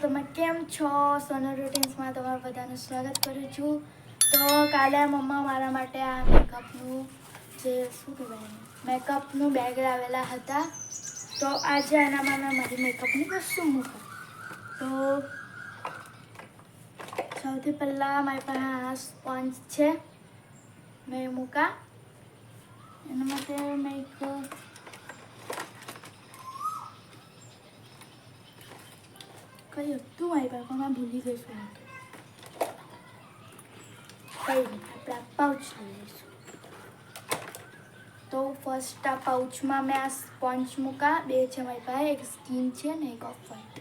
તમે કેમ છો? સોનલ રૂટીન્સમાં તમારું બધાનું સ્વાગત કરું છું. તો કાલે મમ્મા મારા માટે આ મેકઅપનું જે શું કહેવાય મેકઅપનું બેગ લાવેલા હતા. તો આજે આનામાં મેં મારી મેકઅપની વસ્તુ મૂકું. તો સૌથી પહેલાં મારી પાસે આ સ્પંજ છે, મેં મૂકા એના માટે મેં એક કઈ હતું મારી પાસે પણ ભૂલી ગઈ છું. કંઈ નહીં, આપણે આ પાઉચ લઈ લઈશું. તો ફર્સ્ટ આ પાઉચમાં મેં આ સ્પંજ મૂકા, બે છે મારી પાસે, એક સ્કીન છે ને એક ઓફ વ્હાઈટ.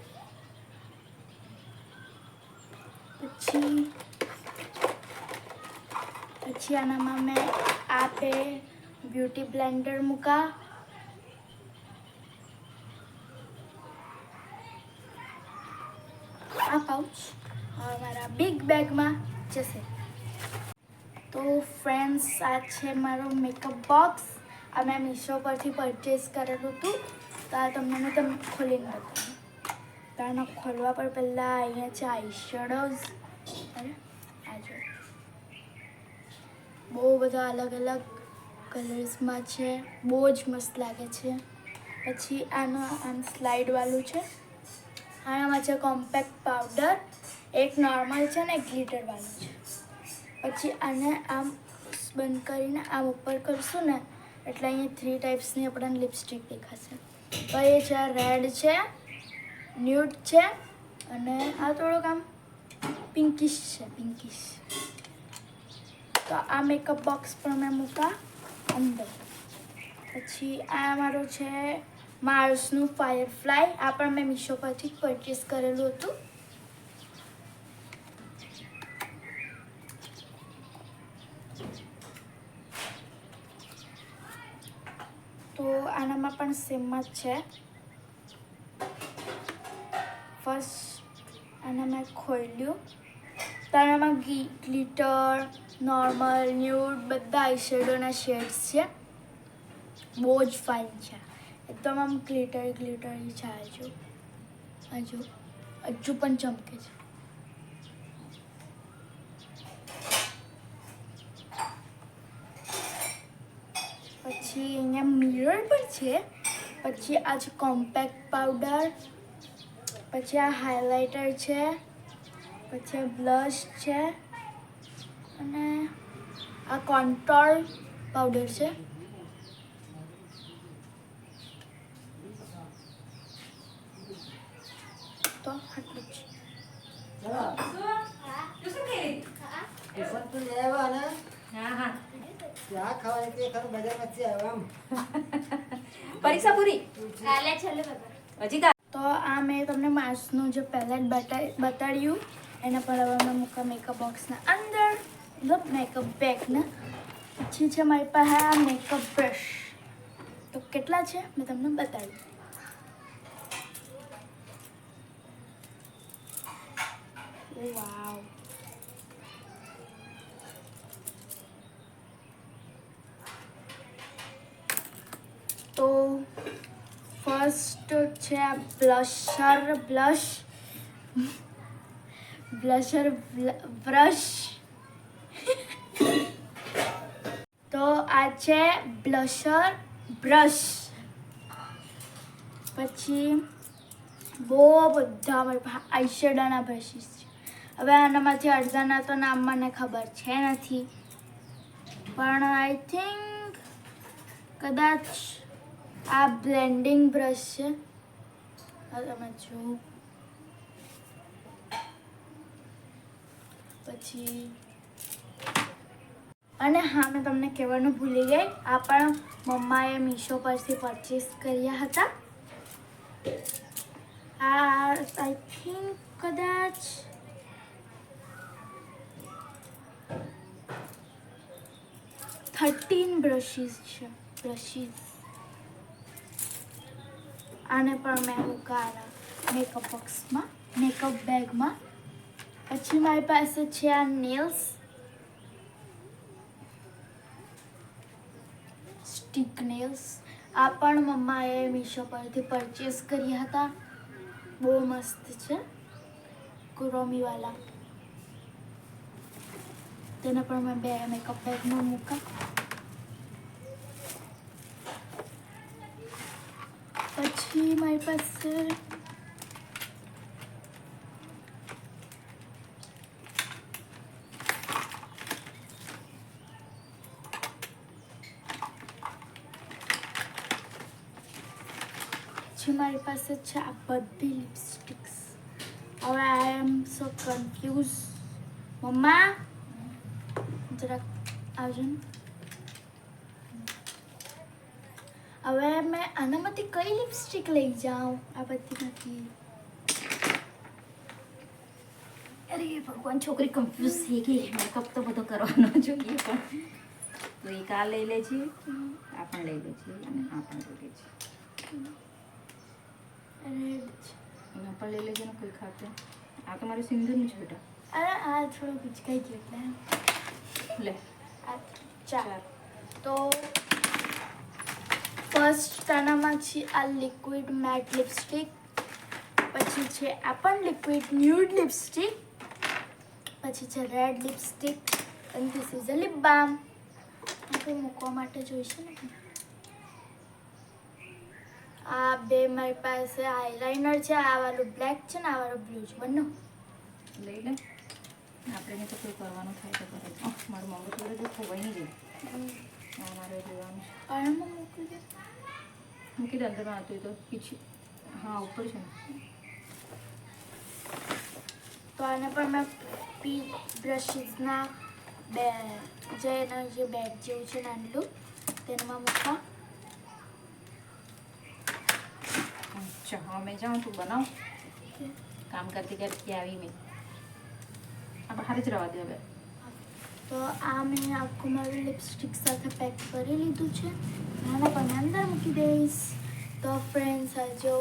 પછી આનામાં મેં આ બ્યુટી બ્લેન્ડર મૂકા. આ પાઉચ મારા બિગ બેગમાં જશે. તો ફ્રેન્ડ્સ, આ છે મારો મેકઅપ બોક્સ. આ મેં મીશો પરથી પરચેસ કરેલું હતું. તો આ તમને ખોલીને બતાવું. તો આનો ખોલવા પર પહેલાં અહીંયા છે આઈ શેડોઝ. અરે આ જો બહુ બધા અલગ અલગ કલર્સમાં છે, બહુ જ મસ્ત લાગે છે. પછી આમ સ્લાઇડવાળું છે. આનામાં છે કોમ્પેક્ટ પાવડર, એક નોર્મલ છે ને એક ગ્લિટરવાળું છે. પછી આને આમ બંધ કરીને આમ ઉપર કરશું ને એટલે અહીંયા 3 ટાઈપ્સની આપણને લિપસ્ટિક દેખાશે. તો એ છે રેડ છે, ન્યૂડ છે અને આ થોડુંક આમ પિંકિશ છે, પિંકિશ. તો આ મેકઅપ બોક્સ પણ મેં મૂકા અંદર. પછી આ મારું છે માર્સનું ફાયરફ્લાય. આ પણ મેં મીશો પરથી પરચેસ કરેલું હતું. તો આનામાં પણ સેમ જ છે. ફર્સ્ટ આને મેં ખોલ્યું તો આનામાં ગ્લિટર, નોર્મલ, ન્યૂડ બધા આઈશેડોના શેડ્સ છે. બહુ જ ફાઇન છે, એકદમ આમ ગ્લિટરી છે. હજુ પણ ચમકે છે. પછી અહીંયા મિરર પણ છે. પછી આ છે કોમ્પેક્ટ પાવડર. પછી આ હાઇલાઇટર છે. પછી આ બ્લશ છે અને આ કોન્ટોર પાવડર છે. તો આટલું જ. પરીક્ષા પૂરી. તો આ મેં તમને માર્સનું જે પેલેટ બતાડ્યું એના પર હવે મેં મૂકા મેકઅપ બોક્સના અંદર, મતલબ મેકઅપ બેગના. પછી છે મારી પાસે આ મેકઅપ બ્રશ. તો કેટલા છે મેં તમને બતાવ્યું. વાવ, તો ફર્સ્ટ છે આ બ્લશર બ્રશ. તો આ છે બ્લશર બ્રશ. પછી બહુ બધા મારી પાસે આઈશેડોના બ્રશિસ છે. હવે આનામાંથી અડધાના તો નામ મને ખબર છે નથી, પણ આઈ થિંક કદાચ આ બ્લેન્ડિંગ બ્રશ છે. તમે જો. પછી અને હા, મેં તમને કહેવાનું ભૂલી ગઈ, આ પણ મમ્માએ મીશો પરથી પરચેસ કર્યા હતા. આ આઈ થિંક કદાચ 13 બ્રશિસ છે. આને પણ મેં મૂકા મેકઅપ બોક્સમાં, મેકઅપ બેગમાં. પછી મારી પાસે છે આ નેલ્સ, સ્ટીક નેલ્સ. આ પણ મમ્માએ મીશો પરથી પરચેસ કર્યા હતા. બહુ મસ્ત છે. ક્રોમી વાલા, તેને પણ મેં 2 મેકઅપ બેગમાં મૂકા. પછી મારી પાસે મારી પાસે છે આ બધી લિપસ્ટિક્સ. હવે આઈ એમ સો કન્ફ્યુઝ. મમ્મા જરાક આવજો ને. હવે મેં આનામાંથી કઈ લિપસ્ટિક લઈ જાઉં? આ બધીમાંથી. અરે ભગવાન, છોકરી કન્ફ્યુઝ થઈ ગઈ. મેકઅપ તો બધો કરવાનો જોઈએ, પણ તો એક આ લઈ લે છે, આ પણ લઈ લે છે, અને આ પણ લઈ લે છે. રેડ છે. એના પણ લઈ લેજે ને કોઈ ખાતે. આ તો મારું સિંદૂરનું છે બેટા. અરે આ થોડું ગુચકાઈ ગયું એટલે લે આ 4. તો ફર્સ્ટ આનામાં છે આ લિક્વિડ મેટ લિપસ્ટિક, પછી છે આ પણ લિક્વિડ ન્યૂડ લિપસ્ટિક, પછી છે red lipstick, and this is a lip balm. આપણે મૂકવા માટે જોઈશે ને. આ 2 મારી પાસે આઈલાઇનર છે. આ વાળું બ્લેક છે ને આ વાળું બ્લુ છે. બંને લઈ લે. આપણે તો કોઈ કરવાનું થાય તો કરે. મારું મંગળસૂત્ર જો ખોવાઈ નહીં ગયું. મારે જોવાનું છે. આમાં મૂકી દે. મૂકી દે અંદરમાં હતું તો પીછી. હા ઉપર છે ને. તો આને પણ મેં પી બ્રશિસના 2 જે બેગ જેવું છે નાનલું તેમાં મૂકવા. અચ્છા, હા મેં જાઉં તું બનાવ. કામ કરતી કરતી આવી મેં. આ બહાર જ રહેવા દે હવે. તો આ મેં આખું મારું લિપસ્ટિક સાથે પેક કરી લીધું છે. આને પણ અંદર મૂકી દઈશ. તો ફ્રેન્ડ્સ આ જો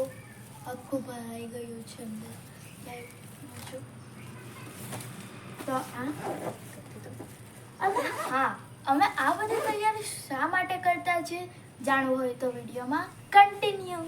આખું ભરાઈ ગયું છે અંદર. તો આ અને હા, અમે આ બધી તૈયારી શા માટે કરતા છે જાણવું હોય તો વિડીયોમાં કન્ટિન્યુ.